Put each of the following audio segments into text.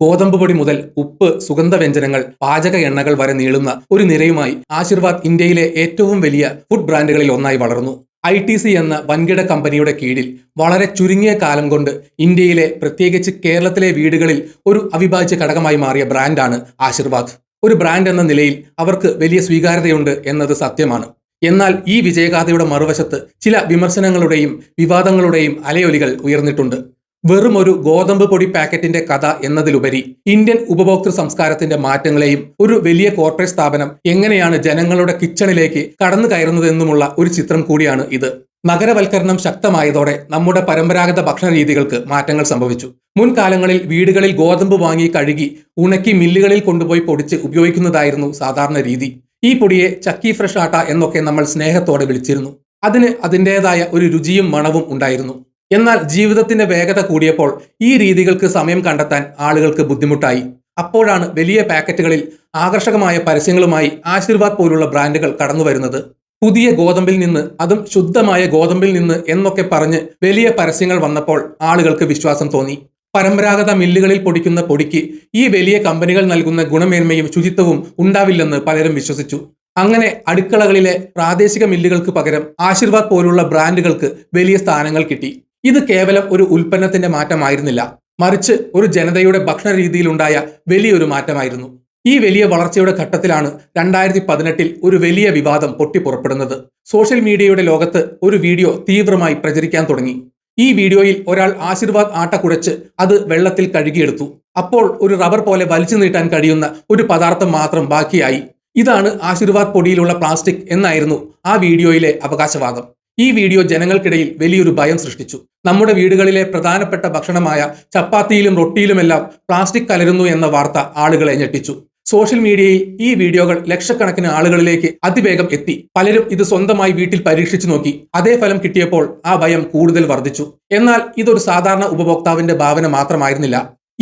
ഗോതമ്പ് പൊടി മുതൽ ഉപ്പ്, സുഗന്ധവ്യഞ്ജനങ്ങൾ, പാചക എണ്ണകൾ വരെ നീളുന്ന ഒരു നിരയുമായി ആശീർവാദ് ഇന്ത്യയിലെ ഏറ്റവും വലിയ ഫുഡ് ബ്രാൻഡുകളിൽ ഒന്നായി വളർന്നു. ITC എന്ന വൻകിട കമ്പനിയുടെ കീഴിൽ വളരെ ചുരുങ്ങിയ കാലം കൊണ്ട് ഇന്ത്യയിലെ, പ്രത്യേകിച്ച് കേരളത്തിലെ വീടുകളിൽ ഒരു അവിഭാജ്യ ഘടകമായി മാറിയ ബ്രാൻഡാണ് ആശീർവാദ്. ഒരു ബ്രാൻഡ് എന്ന നിലയിൽ അവർക്ക് വലിയ സ്വീകാര്യതയുണ്ട് എന്നത് സത്യമാണ്. എന്നാൽ ഈ വിജയഗാഥയുടെ മറുവശത്ത് ചില വിമർശനങ്ങളുടെയും വിവാദങ്ങളുടെയും അലയൊലികൾ ഉയർന്നിട്ടുണ്ട്. വെറും ഒരു ഗോതമ്പ് പൊടി പാക്കറ്റിന്റെ കഥ എന്നതിലുപരി ഇന്ത്യൻ ഉപഭോക്തൃ സംസ്കാരത്തിന്റെ മാറ്റങ്ങളെയും ഒരു വലിയ കോർപ്പറേറ്റ് സ്ഥാപനം എങ്ങനെയാണ് ജനങ്ങളുടെ കിച്ചണിലേക്ക് കടന്നു കയറുന്നതെന്നുമുള്ള ഒരു ചിത്രം കൂടിയാണ് ഇത്. നഗരവൽക്കരണം ശക്തമായതോടെ നമ്മുടെ പരമ്പരാഗത ഭക്ഷണ രീതികൾക്ക് മാറ്റങ്ങൾ സംഭവിച്ചു. മുൻകാലങ്ങളിൽ വീടുകളിൽ ഗോതമ്പ് വാങ്ങി കഴുകി ഉണക്കി മില്ലുകളിൽ കൊണ്ടുപോയി പൊടിച്ച് ഉപയോഗിക്കുന്നതായിരുന്നു സാധാരണ രീതി. ഈ പൊടിയെ ചക്കി ഫ്രഷ് ആട്ട എന്നൊക്കെ നമ്മൾ സ്നേഹത്തോടെ വിളിച്ചിരുന്നു. അതിന് അതിൻ്റെതായ ഒരു രുചിയും മണവും ഉണ്ടായിരുന്നു. എന്നാൽ ജീവിതത്തിന്റെ വേഗത കൂടിയപ്പോൾ ഈ രീതികൾക്ക് സമയം കണ്ടെത്താൻ ആളുകൾക്ക് ബുദ്ധിമുട്ടായി. അപ്പോഴാണ് വലിയ പാക്കറ്റുകളിൽ ആകർഷകമായ പരസ്യങ്ങളുമായി ആശീർവാദ് പോലുള്ള ബ്രാൻഡുകൾ കടന്നു വരുന്നത്. പുതിയ ഗോതമ്പിൽ നിന്ന്, അതും ശുദ്ധമായ ഗോതമ്പിൽ നിന്ന് എന്നൊക്കെ പറഞ്ഞ് വലിയ പരസ്യങ്ങൾ വന്നപ്പോൾ ആളുകൾക്ക് വിശ്വാസം തോന്നി. പരമ്പരാഗത മില്ലുകളിൽ പൊടിക്കുന്ന പൊടിക്ക് ഈ വലിയ കമ്പനികൾ നൽകുന്ന ഗുണമേന്മയും ശുചിത്വവും ഉണ്ടാവില്ലെന്ന് പലരും വിശ്വസിച്ചു. അങ്ങനെ അടുക്കളകളിലെ പ്രാദേശിക മില്ലുകൾക്ക് പകരം ആശീർവാദ് പോലുള്ള ബ്രാൻഡുകൾക്ക് വലിയ സ്ഥാനങ്ങൾ കിട്ടി. ഇത് കേവലം ഒരു ഉൽപ്പന്നത്തിന്റെ മാറ്റമായിരുന്നില്ല, മറിച്ച് ഒരു ജനതയുടെ ഭക്ഷണ രീതിയിലുണ്ടായ വലിയൊരു മാറ്റമായിരുന്നു. ഈ വലിയ വളർച്ചയുടെ ഘട്ടത്തിലാണ് 2018 ഒരു വലിയ വിവാദം പൊട്ടിപ്പുറപ്പെടുന്നത്. സോഷ്യൽ മീഡിയയുടെ ലോകത്ത് ഒരു വീഡിയോ തീവ്രമായി പ്രചരിക്കാൻ തുടങ്ങി. ഈ വീഡിയോയിൽ ഒരാൾ ആശീർവാദ് ആട്ട കുഴച്ച് അത് വെള്ളത്തിൽ കഴുകിയെടുത്തു. അപ്പോൾ ഒരു റബ്ബർ പോലെ വലിച്ചു നീട്ടാൻ കഴിയുന്ന ഒരു പദാർത്ഥം മാത്രം ബാക്കിയായി. ഇതാണ് ആശീർവാദ് പൊടിയിലുള്ള പ്ലാസ്റ്റിക് എന്നായിരുന്നു ആ വീഡിയോയിലെ അവകാശവാദം. ഈ വീഡിയോ ജനങ്ങൾക്കിടയിൽ വലിയൊരു ഭയം സൃഷ്ടിച്ചു. നമ്മുടെ വീടുകളിലെ പ്രധാനപ്പെട്ട ഭക്ഷണമായ ചപ്പാത്തിയിലും റൊട്ടിയിലുമെല്ലാം പ്ലാസ്റ്റിക് കലരുന്നു എന്ന വാർത്ത ആളുകളെ ഞെട്ടിച്ചു. സോഷ്യൽ മീഡിയയിൽ ഈ വീഡിയോകൾ ലക്ഷക്കണക്കിന് ആളുകളിലേക്ക് അതിവേഗം എത്തി. പലരും ഇത് സ്വന്തമായി വീട്ടിൽ പരീക്ഷിച്ചു നോക്കി. അതേ ഫലം കിട്ടിയപ്പോൾ ആ ഭയം കൂടുതൽ വർദ്ധിച്ചു. എന്നാൽ ഇതൊരു സാധാരണ ഉപഭോക്താവിന്റെ ഭാവന മാത്രമായിരുന്നില്ല.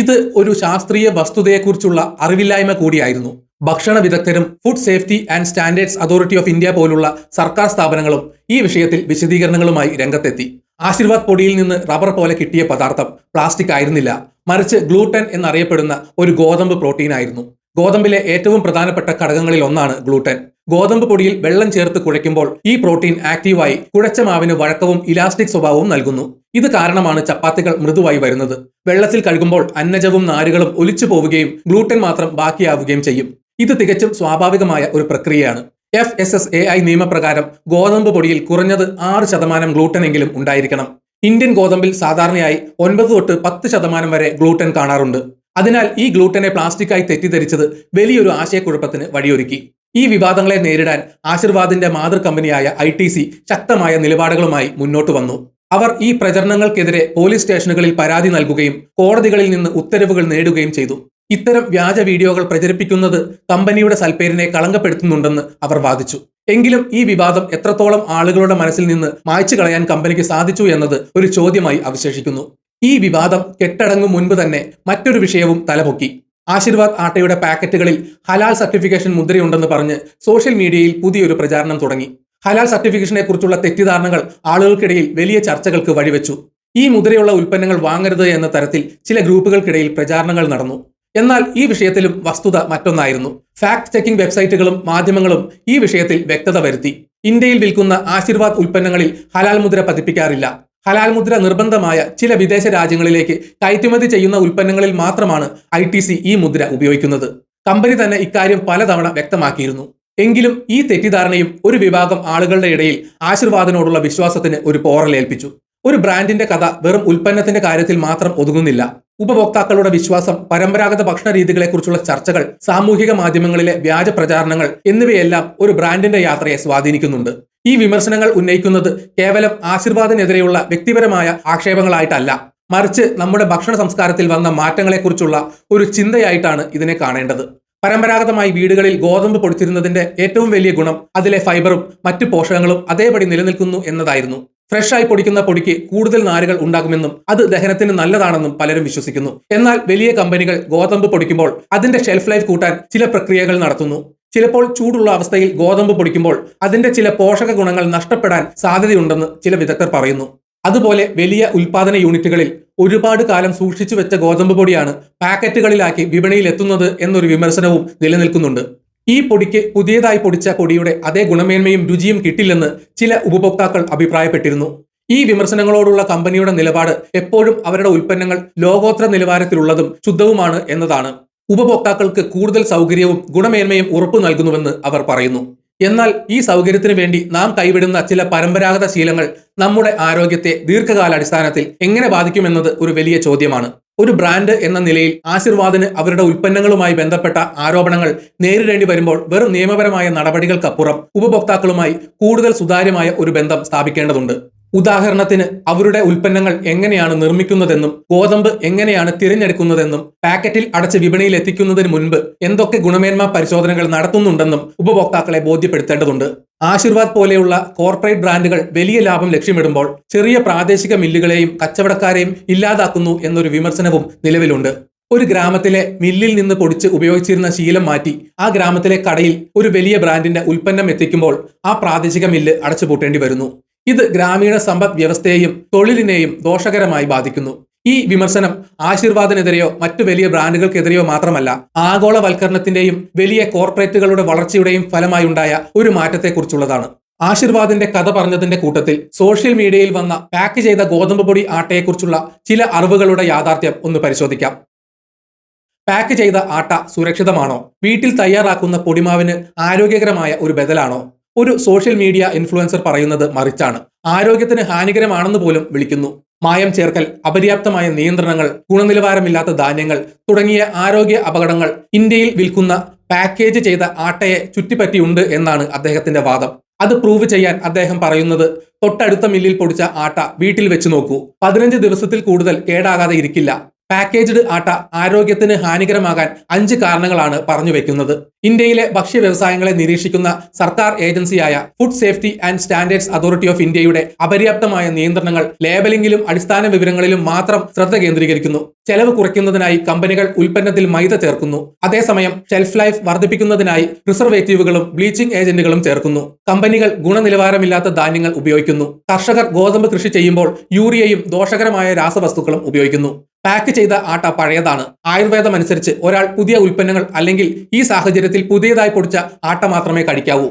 ഇത് ഒരു ശാസ്ത്രീയ വസ്തുതയെക്കുറിച്ചുള്ള അറിവില്ലായ്മ കൂടിയായിരുന്നു. ഭക്ഷണ വിദഗ്ധരും food safety and standards authority of India പോലുള്ള സർക്കാർ സ്ഥാപനങ്ങളും ഈ വിഷയത്തിൽ വിശദീകരണങ്ങളുമായി രംഗത്തെത്തി. ആശീർവാദ് പൊടിയിൽ നിന്ന് റബ്ബർ പോലെ കിട്ടിയ പദാർത്ഥം പ്ലാസ്റ്റിക് ആയിരുന്നില്ല, മറിച്ച് ഗ്ലൂട്ടൻ എന്നറിയപ്പെടുന്ന ഒരു ഗോതമ്പ് പ്രോട്ടീൻ ആയിരുന്നു. ഗോതമ്പിലെ ഏറ്റവും പ്രധാനപ്പെട്ട ഘടകങ്ങളിൽ ഒന്നാണ് ഗ്ലൂട്ടൻ. ഗോതമ്പ് പൊടിയിൽ വെള്ളം ചേർത്ത് കുഴയ്ക്കുമ്പോൾ ഈ പ്രോട്ടീൻ ആക്റ്റീവായി കുഴച്ച മാവിന് വഴക്കവും ഇലാസ്റ്റിക് സ്വഭാവവും നൽകുന്നു. ഇത് കാരണമാണ് ചപ്പാത്തികൾ മൃദുവായി വരുന്നത്. വെള്ളത്തിൽ കഴുകുമ്പോൾ അന്നജവും നാരുകളും ഒലിച്ചു പോവുകയും ഗ്ലൂട്ടൻ മാത്രം ബാക്കിയാവുകയും ചെയ്യും. ഇത് തികച്ചും സ്വാഭാവികമായ ഒരു പ്രക്രിയയാണ്. FSSAI നിയമപ്രകാരം ഗോതമ്പ് പൊടിയിൽ കുറഞ്ഞത് 6% ഗ്ലൂട്ടൻ എങ്കിലും ഉണ്ടായിരിക്കണം. ഇന്ത്യൻ ഗോതമ്പിൽ സാധാരണയായി 9 തൊട്ട് 10% വരെ ഗ്ലൂട്ടൻ കാണാറുണ്ട്. അതിനാൽ ഈ ഗ്ലൂട്ടനെ പ്ലാസ്റ്റിക്കായി തെറ്റിദ്ധരിച്ചത് വലിയൊരു ആശയക്കുഴപ്പത്തിന് വഴിയൊരുക്കി. ഈ വിവാദങ്ങളെ നേരിടാൻ ആശീർവാദിന്റെ മാതൃ കമ്പനിയായ ITC ശക്തമായ നിലപാടുകളുമായി മുന്നോട്ട് വന്നു. അവർ ഈ പ്രചരണങ്ങൾക്കെതിരെ പോലീസ് സ്റ്റേഷനുകളിൽ പരാതി നൽകുകയും കോടതികളിൽ നിന്ന് ഉത്തരവുകൾ നേടുകയും ചെയ്തു. ഇത്തരം വ്യാജ വീഡിയോകൾ പ്രചരിപ്പിക്കുന്നത് കമ്പനിയുടെ സൽപ്പേരിനെ കളങ്കപ്പെടുത്തുന്നുണ്ടെന്ന് അവർ വാദിച്ചു. എങ്കിലും ഈ വിവാദം എത്രത്തോളം ആളുകളുടെ മനസ്സിൽ നിന്ന് മായ്ച്ചു കളയാൻ കമ്പനിക്ക് സാധിച്ചു എന്നത് ഒരു ചോദ്യമായി അവശേഷിക്കുന്നു. ഈ വിവാദം കെട്ടടങ്ങും മുൻപ് തന്നെ മറ്റൊരു വിഷയവും തലപൊക്കി. ആശീർവാദ് ആട്ടയുടെ പാക്കറ്റുകളിൽ ഹലാൽ സർട്ടിഫിക്കേഷൻ മുദ്രയുണ്ടെന്ന് പറഞ്ഞ് സോഷ്യൽ മീഡിയയിൽ പുതിയൊരു പ്രചാരണം തുടങ്ങി. ഹലാൽ സർട്ടിഫിക്കേഷനെ കുറിച്ചുള്ള തെറ്റിദ്ധാരണകൾ ആളുകൾക്കിടയിൽ വലിയ ചർച്ചകൾക്ക് വഴിവെച്ചു. ഈ മുദ്രയുള്ള ഉൽപ്പന്നങ്ങൾ വാങ്ങരുത് എന്ന തരത്തിൽ ചില ഗ്രൂപ്പുകൾക്കിടയിൽ പ്രചാരണങ്ങൾ നടന്നു. എന്നാൽ ഈ വിഷയത്തിലും വസ്തുത മറ്റൊന്നായിരുന്നു. ഫാക്ട് ചെക്കിംഗ് വെബ്സൈറ്റുകളും മാധ്യമങ്ങളും ഈ വിഷയത്തിൽ വ്യക്തത വരുത്തി. ഇന്ത്യയിൽ വിൽക്കുന്ന ആശീർവാദ് ഉൽപ്പന്നങ്ങളിൽ ഹലാൽ മുദ്ര പതിപ്പിക്കാറില്ല. ഹലാൽ മുദ്ര നിർബന്ധമായ ചില വിദേശ രാജ്യങ്ങളിലേക്ക് കയറ്റുമതി ചെയ്യുന്ന ഉൽപ്പന്നങ്ങളിൽ മാത്രമാണ് ITC ഈ മുദ്ര ഉപയോഗിക്കുന്നത്. കമ്പനി തന്നെ ഇക്കാര്യം പലതവണ വ്യക്തമാക്കിയിരുന്നു. എങ്കിലും ഈ തെറ്റിദ്ധാരണയും ഒരു വിഭാഗം ആളുകളുടെ ഇടയിൽ ആശീർവാദിനോടുള്ള വിശ്വാസത്തിന് ഒരു പോറലേൽപ്പിച്ചു. ഒരു ബ്രാൻഡിന്റെ കഥ വെറും ഉൽപ്പന്നത്തിന്റെ കാര്യത്തിൽ മാത്രം ഒതുങ്ങുന്നില്ല. ഉപഭോക്താക്കളുടെ വിശ്വാസം, പരമ്പരാഗത ഭക്ഷണ രീതികളെക്കുറിച്ചുള്ള ചർച്ചകൾ, സാമൂഹിക മാധ്യമങ്ങളിലെ വ്യാജ പ്രചാരണങ്ങൾ എന്നിവയെല്ലാം ഒരു ബ്രാൻഡിന്റെ യാത്രയെ സ്വാധീനിക്കുന്നുണ്ട്. ഈ വിമർശനങ്ങൾ ഉന്നയിക്കുന്നത് കേവലം ആശീർവാദിനെതിരെയുള്ള വ്യക്തിപരമായ ആക്ഷേപങ്ങളായിട്ടല്ല, മറിച്ച് നമ്മുടെ ഭക്ഷണ സംസ്കാരത്തിൽ വന്ന മാറ്റങ്ങളെക്കുറിച്ചുള്ള ഒരു ചിന്തയായിട്ടാണ് ഇതിനെ കാണേണ്ടത്. പരമ്പരാഗതമായി വീടുകളിൽ ഗോതമ്പ് പൊടിച്ചിരുന്നതിന്റെ ഏറ്റവും വലിയ ഗുണം അതിലെ ഫൈബറും മറ്റു പോഷകങ്ങളും അതേപടി നിലനിൽക്കുന്നു എന്നതായിരുന്നു. ഫ്രഷായി പൊടിക്കുന്ന പൊടിക്ക് കൂടുതൽ നാരുകൾ ഉണ്ടാകുമെന്നും അത് ദഹനത്തിന് നല്ലതാണെന്നും പലരും വിശ്വസിക്കുന്നു. എന്നാൽ വലിയ കമ്പനികൾ ഗോതമ്പ് പൊടിക്കുമ്പോൾ അതിന്റെ ഷെൽഫ് ലൈഫ് കൂട്ടാൻ ചില പ്രക്രിയകൾ നടത്തുന്നു. ചിലപ്പോൾ ചൂടുള്ള അവസ്ഥയിൽ ഗോതമ്പ് പൊടിക്കുമ്പോൾ അതിന്റെ ചില പോഷക ഗുണങ്ങൾ നഷ്ടപ്പെടാൻ സാധ്യതയുണ്ടെന്ന് ചില വിദഗ്ധർ പറയുന്നു. അതുപോലെ വലിയ ഉൽപാദന യൂണിറ്റുകളിൽ ഒരുപാട് കാലം സൂക്ഷിച്ചു വെച്ച ഗോതമ്പ് പൊടിയാണ് പാക്കറ്റുകളിലാക്കി വിപണിയിൽ എത്തുന്നത് എന്നൊരു വിമർശനവും നിലനിൽക്കുന്നുണ്ട്. ഈ പൊടിക്ക് പുതിയതായി പൊടിച്ച പൊടിയുടെ അതേ ഗുണമേന്മയും രുചിയും കിട്ടില്ലെന്ന് ചില ഉപഭോക്താക്കൾ അഭിപ്രായപ്പെട്ടിരുന്നു. ഈ വിമർശനങ്ങളോടുള്ള കമ്പനിയുടെ നിലപാട് എപ്പോഴും അവരുടെ ഉൽപ്പന്നങ്ങൾ ലോകോത്തര നിലവാരത്തിലുള്ളതും ശുദ്ധവുമാണ് എന്നതാണ്. ഉപഭോക്താക്കൾക്ക് കൂടുതൽ സൗകര്യവും ഗുണമേന്മയും ഉറപ്പു നൽകുന്നുവെന്ന് അവർ പറയുന്നു. എന്നാൽ ഈ സൗകര്യത്തിന് വേണ്ടി നാം കൈവിടുന്ന ചില പരമ്പരാഗത ശീലങ്ങൾ നമ്മുടെ ആരോഗ്യത്തെ ദീർഘകാലാടിസ്ഥാനത്തിൽ എങ്ങനെ ബാധിക്കുമെന്നത് ഒരു വലിയ ചോദ്യമാണ്. ഒരു ബ്രാൻഡ് എന്ന നിലയിൽ ആശീർവാദിന് അവരുടെ ഉൽപ്പന്നങ്ങളുമായി ബന്ധപ്പെട്ട ആരോപണങ്ങൾ നേരിടേണ്ടി വരുമ്പോൾ വെറും നിയമപരമായ നടപടികൾക്കപ്പുറം ഉപഭോക്താക്കളുമായി കൂടുതൽ സുതാര്യമായ ഒരു ബന്ധം സ്ഥാപിക്കേണ്ടതുണ്ട്. ഉദാഹരണത്തിന് അവരുടെ ഉൽപ്പന്നങ്ങൾ എങ്ങനെയാണ് നിർമ്മിക്കുന്നതെന്നും ഗോതമ്പ് എങ്ങനെയാണ് തിരഞ്ഞെടുക്കുന്നതെന്നും പാക്കറ്റിൽ അടച്ച് വിപണിയിൽ എത്തിക്കുന്നതിന് മുൻപ് എന്തൊക്കെ ഗുണമേന്മ പരിശോധനകൾ നടത്തുന്നുണ്ടെന്നും ഉപഭോക്താക്കളെ ബോധ്യപ്പെടുത്തേണ്ടതുണ്ട്. ആശീർവാദ് പോലെയുള്ള കോർപ്പറേറ്റ് ബ്രാൻഡുകൾ വലിയ ലാഭം ലക്ഷ്യമിടുമ്പോൾ ചെറിയ പ്രാദേശിക മില്ലുകളെയും കച്ചവടക്കാരെയും ഇല്ലാതാക്കുന്നു എന്നൊരു വിമർശനവും നിലവിലുണ്ട്. ഒരു ഗ്രാമത്തിലെ മില്ലിൽ നിന്ന് പൊടിച്ച് ഉപയോഗിച്ചിരുന്ന ശീലം മാറ്റി ആ ഗ്രാമത്തിലെ കടയിൽ ഒരു വലിയ ബ്രാൻഡിന്റെ ഉൽപ്പന്നം എത്തിക്കുമ്പോൾ ആ പ്രാദേശിക മില്ല് അടച്ചുപൂട്ടേണ്ടി വരുന്നു. ഇത് ഗ്രാമീണ സമ്പദ് വ്യവസ്ഥയെയും തൊഴിലിനെയും ദോഷകരമായി ബാധിക്കുന്നു. ഈ വിമർശനം ആശീർവാദിനെതിരെയോ മറ്റു വലിയ ബ്രാൻഡുകൾക്കെതിരെയോ മാത്രമല്ല, ആഗോളവൽക്കരണത്തിന്റെയും വലിയ കോർപ്പറേറ്റുകളുടെ വളർച്ചയുടെയും ഫലമായുണ്ടായ ഒരു മാറ്റത്തെക്കുറിച്ചുള്ളതാണ്. ആശീർവാദിന്റെ കഥ പറഞ്ഞതിന്റെ കൂട്ടത്തിൽ സോഷ്യൽ മീഡിയയിൽ വന്ന പാക്ക് ചെയ്ത ഗോതമ്പ് പൊടി ആട്ടയെക്കുറിച്ചുള്ള ചില അറിവുകളുടെ യാഥാർത്ഥ്യം ഒന്ന് പരിശോധിക്കാം. പാക്ക് ചെയ്ത ആട്ട സുരക്ഷിതമാണോ? വീട്ടിൽ തയ്യാറാക്കുന്ന പൊടിമാവിന് ആരോഗ്യകരമായ ഒരു ബദലാണോ? ഒരു സോഷ്യൽ മീഡിയ ഇൻഫ്ലുവൻസർ പറയുന്നത് മറിച്ചാണ്. ആരോഗ്യത്തിന് ഹാനികരമാണെന്ന് പോലും വിളിക്കുന്നു. മായം ചേർക്കൽ, അപര്യാപ്തമായ നിയന്ത്രണങ്ങൾ, ഗുണനിലവാരമില്ലാത്ത ധാന്യങ്ങൾ തുടങ്ങിയ ആരോഗ്യ അപകടങ്ങൾ ഇന്ത്യയിൽ വിൽക്കുന്ന പാക്കേജ് ചെയ്ത ആട്ടയെ ചുറ്റിപ്പറ്റിയുണ്ട് എന്നാണ് അദ്ദേഹത്തിന്റെ വാദം. അത് പ്രൂവ് ചെയ്യാൻ അദ്ദേഹം പറയുന്നത്, തൊട്ടടുത്ത മില്ലിൽ പൊടിച്ച ആട്ട വീട്ടിൽ വെച്ച് നോക്കൂ, 15 ദിവസത്തിൽ കൂടുതൽ കേടാകാതെ ഇരിക്കില്ല. പാക്കേജ്ഡ് ആട്ട ആരോഗ്യത്തിന് ഹാനികരമാകാൻ 5 കാരണങ്ങളാണ് പറഞ്ഞു വെക്കുന്നത്. ഇന്ത്യയിലെ ഭക്ഷ്യ വ്യവസായങ്ങളെ നിരീക്ഷിക്കുന്ന സർക്കാർ ഏജൻസിയായ food safety and standards authority of ഇന്ത്യയുടെ അപര്യാപ്തമായ നിയന്ത്രണങ്ങൾ ലേബലിംഗിലും അടിസ്ഥാന വിവരങ്ങളിലും മാത്രം ശ്രദ്ധ കേന്ദ്രീകരിക്കുന്നു. ചെലവ് കുറയ്ക്കുന്നതിനായി കമ്പനികൾ ഉൽപ്പന്നത്തിൽ മൈദ ചേർക്കുന്നു. അതേസമയം ഷെൽഫ് ലൈഫ് വർദ്ധിപ്പിക്കുന്നതിനായി പ്രിസർവേറ്റീവുകളും ബ്ലീച്ചിംഗ് ഏജന്റുകളും ചേർക്കുന്നു. കമ്പനികൾ ഗുണനിലവാരമില്ലാത്ത ധാന്യങ്ങൾ ഉപയോഗിക്കുന്നു. കർഷകർ ഗോതമ്പ് കൃഷി ചെയ്യുമ്പോൾ യൂറിയയും ദോഷകരമായ രാസവസ്തുക്കളും ഉപയോഗിക്കുന്നു. പാക്ക് ചെയ്ത ആട്ട പഴയതാണ്. ആയുർവേദം അനുസരിച്ച് ഒരാൾ പുതിയ ഉൽപ്പന്നങ്ങൾ അല്ലെങ്കിൽ ഈ സാഹചര്യത്തിൽ പുതിയതായി പൊടിച്ച ആട്ട മാത്രമേ കഴിക്കാവൂ.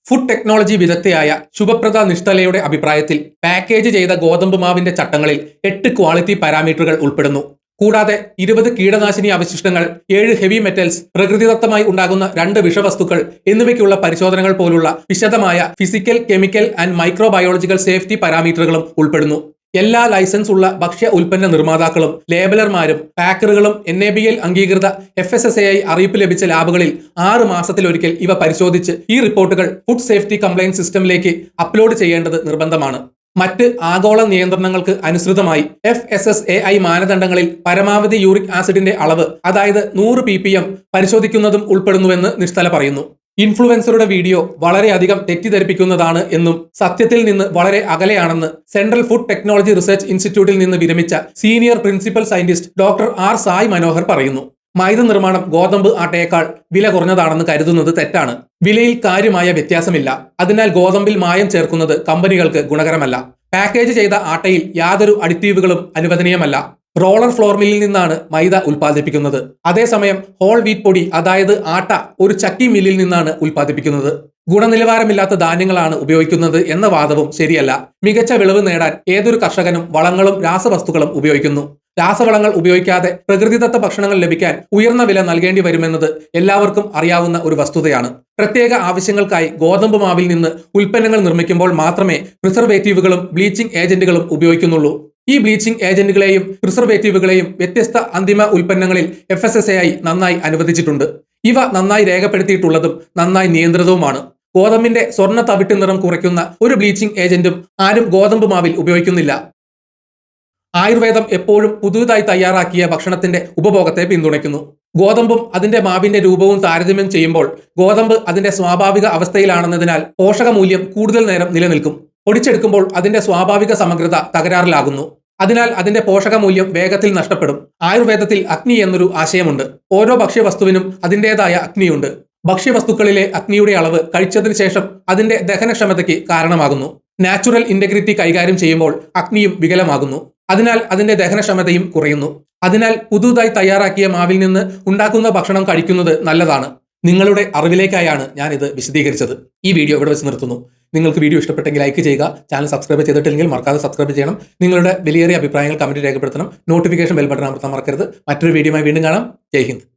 ഫുഡ് ടെക്നോളജി വിദഗ്ധയായ ശുഭപ്രദ നിഷ്തലയുടെ അഭിപ്രായത്തിൽ പാക്കേജ് ചെയ്ത ഗോതമ്പ് മാവിന്റെ ചട്ടങ്ങളിൽ 8 ക്വാളിറ്റി പാരാമീറ്ററുകൾ ഉൾപ്പെടുന്നു. കൂടാതെ 20 കീടനാശിനി അവശിഷ്ടങ്ങൾ, 7 ഹെവി മെറ്റൽസ്, പ്രകൃതിദത്തമായി ഉണ്ടാകുന്ന 2 വിഷവസ്തുക്കൾ എന്നിവയ്ക്കുള്ള പരിശോധനകൾ പോലുള്ള വിശദമായ physical, chemical and microbiological safety പാരാമീറ്ററുകളും ഉൾപ്പെടുന്നു. എല്ലാ ലൈസൻസ് ഉള്ള ഭക്ഷ്യ ഉൽപ്പന്ന നിർമ്മാതാക്കളും ലേബലർമാരും പാക്കറുകളും NABL അംഗീകൃത FSSAI അറിയിപ്പ് ലഭിച്ച ലാബുകളിൽ 6 മാസത്തിലൊരിക്കൽ ഇവ പരിശോധിച്ച് ഈ റിപ്പോർട്ടുകൾ ഫുഡ് സേഫ്റ്റി കംപ്ലയൻസ് സിസ്റ്റമിലേക്ക് അപ്ലോഡ് ചെയ്യേണ്ടത് നിർബന്ധമാണ്. മറ്റ് ആഗോള നിയന്ത്രണങ്ങൾക്ക് അനുസൃതമായി FSSAI മാനദണ്ഡങ്ങളിൽ പരമാവധി യൂറിക് ആസിഡിന്റെ അളവ്, അതായത് 100 ppm പരിശോധിക്കുന്നതും ഉൾപ്പെടുന്നുവെന്ന് നിഷ്തല പറയുന്നു. ഇൻഫ്ലുവൻസറുടെ വീഡിയോ വളരെയധികം തെറ്റിദ്ധരിപ്പിക്കുന്നതാണ് എന്നും സത്യത്തിൽ നിന്ന് വളരെ അകലെയാണെന്ന് സെൻട്രൽ ഫുഡ് ടെക്നോളജി റിസർച്ച് ഇൻസ്റ്റിറ്റ്യൂട്ടിൽ നിന്ന് വിരമിച്ച senior principal scientist doctor R Sai Manohar പറയുന്നു. മൈദ നിർമ്മാണം ഗോതമ്പ് ആട്ടയേക്കാൾ വില കുറഞ്ഞതാണെന്ന് കരുതുന്നത് തെറ്റാണ്. വിലയിൽ കാര്യമായ വ്യത്യാസമില്ല. അതിനാൽ ഗോതമ്പിൽ മായം ചേർക്കുന്നത് കമ്പനികൾക്ക് ഗുണകരമല്ല. പാക്കേജ് ചെയ്ത ആട്ടയിൽ യാതൊരു അഡിറ്റീവുകളും അനുവദനീയമല്ല. റോളർ ഫ്ലോർ മില്ലിൽ നിന്നാണ് മൈദ ഉൽപ്പാദിപ്പിക്കുന്നത്. അതേസമയം ഹോൾ വീറ്റ് പൊടി, അതായത് ആട്ട, ഒരു ചക്കി മില്ലിൽ നിന്നാണ് ഉൽപ്പാദിപ്പിക്കുന്നത്. ഗുണനിലവാരമില്ലാത്ത ധാന്യങ്ങളാണ് ഉപയോഗിക്കുന്നത് എന്ന വാദവും ശരിയല്ല. മികച്ച വിളവ് നേടാൻ ഏതൊരു കർഷകനും വളങ്ങളും രാസവസ്തുക്കളും ഉപയോഗിക്കുന്നു. രാസവളങ്ങൾ ഉപയോഗിക്കാതെ പ്രകൃതിദത്ത ഭക്ഷണങ്ങൾ ലഭിക്കാൻ ഉയർന്ന വില നൽകേണ്ടി വരുമെന്നത് എല്ലാവർക്കും അറിയാവുന്ന ഒരു വസ്തുതയാണ്. പ്രത്യേക ആവശ്യങ്ങൾക്കായി ഗോതമ്പ് മാവിൽ നിന്ന് ഉൽപ്പന്നങ്ങൾ നിർമ്മിക്കുമ്പോൾ മാത്രമേ പ്രിസർവേറ്റീവുകളും ബ്ലീച്ചിംഗ് ഏജന്റുകളും ഉപയോഗിക്കുന്നുള്ളൂ. ഈ ബ്ലീച്ചിംഗ് ഏജന്റുകളെയും പ്രിസർവേറ്റീവുകളെയും വ്യത്യസ്ത അന്തിമ ഉൽപ്പന്നങ്ങളിൽ FSSAI നന്നായി അനുവദിച്ചിട്ടുണ്ട്. ഇവ നന്നായി രേഖപ്പെടുത്തിയിട്ടുള്ളതും നന്നായി നിയന്ത്രിതവുമാണ്. ഗോതമ്പിന്റെ സ്വർണ്ണ തവിട്ട് നിറം കുറയ്ക്കുന്ന ഒരു ബ്ലീച്ചിംഗ് ഏജന്റും ആരും ഗോതമ്പ് മാവിൽ ഉപയോഗിക്കുന്നില്ല. ആയുർവേദം എപ്പോഴും പുതുതായി തയ്യാറാക്കിയ ഭക്ഷണത്തിന്റെ ഉപഭോഗത്തെ പിന്തുണയ്ക്കുന്നു. ഗോതമ്പും അതിന്റെ മാവിന്റെ രൂപവും താരതമ്യം ചെയ്യുമ്പോൾ ഗോതമ്പ് അതിന്റെ സ്വാഭാവിക അവസ്ഥയിലാണെന്നതിനാൽ പോഷകമൂല്യം കൂടുതൽ നേരം നിലനിൽക്കും. പൊടിച്ചെടുക്കുമ്പോൾ അതിന്റെ സ്വാഭാവിക സമഗ്രത തകരാറിലാകുന്നു. അതിനാൽ അതിന്റെ പോഷകമൂല്യം വേഗത്തിൽ നഷ്ടപ്പെടും. ആയുർവേദത്തിൽ അഗ്നി എന്നൊരു ആശയമുണ്ട്. ഓരോ ഭക്ഷ്യവസ്തുവിനും അതിൻ്റെതായ അഗ്നിയുണ്ട്. ഭക്ഷ്യവസ്തുക്കളിലെ അഗ്നിയുടെ അളവ് കഴിച്ചതിന് ശേഷം അതിന്റെ ദഹനക്ഷമതയ്ക്ക് കാരണമാകുന്നു. നാച്ചുറൽ ഇന്റഗ്രിറ്റി കൈകാര്യം ചെയ്യുമ്പോൾ അഗ്നിയും വികലമാകുന്നു. അതിനാൽ അതിന്റെ ദഹനക്ഷമതയും കുറയുന്നു. അതിനാൽ പുതുതായി തയ്യാറാക്കിയ മാവിൽ നിന്ന് ഉണ്ടാക്കുന്ന ഭക്ഷണം കഴിക്കുന്നത് നല്ലതാണ്. നിങ്ങളുടെ അറിവിലേക്കായാണ് ഞാൻ ഇത് വിശദീകരിച്ചത്. ഈ വീഡിയോ ഇവിടെ വെച്ച് നിർത്തുന്നു. നിങ്ങൾക്ക് വീഡിയോ ഇഷ്ടപ്പെട്ടെങ്കിൽ ലൈക്ക് ചെയ്യുക. ചാനൽ സബ്സ്ക്രൈബ് ചെയ്തിട്ടില്ലെങ്കിൽ മറക്കാതെ സബ്സ്ക്രൈബ് ചെയ്യണം. നിങ്ങളുടെ വിലയേറിയ അഭിപ്രായങ്ങൾ കമന്റ് രേഖപ്പെടുത്തണം. നോട്ടിഫിക്കേഷൻ ബെൽ ബട്ടൺ അമർത്താൻ മറക്കരുത്. മറ്റൊരു വീഡിയോയുമായി വീണ്ടും കാണാം. ജയ് ഹിന്ദ്.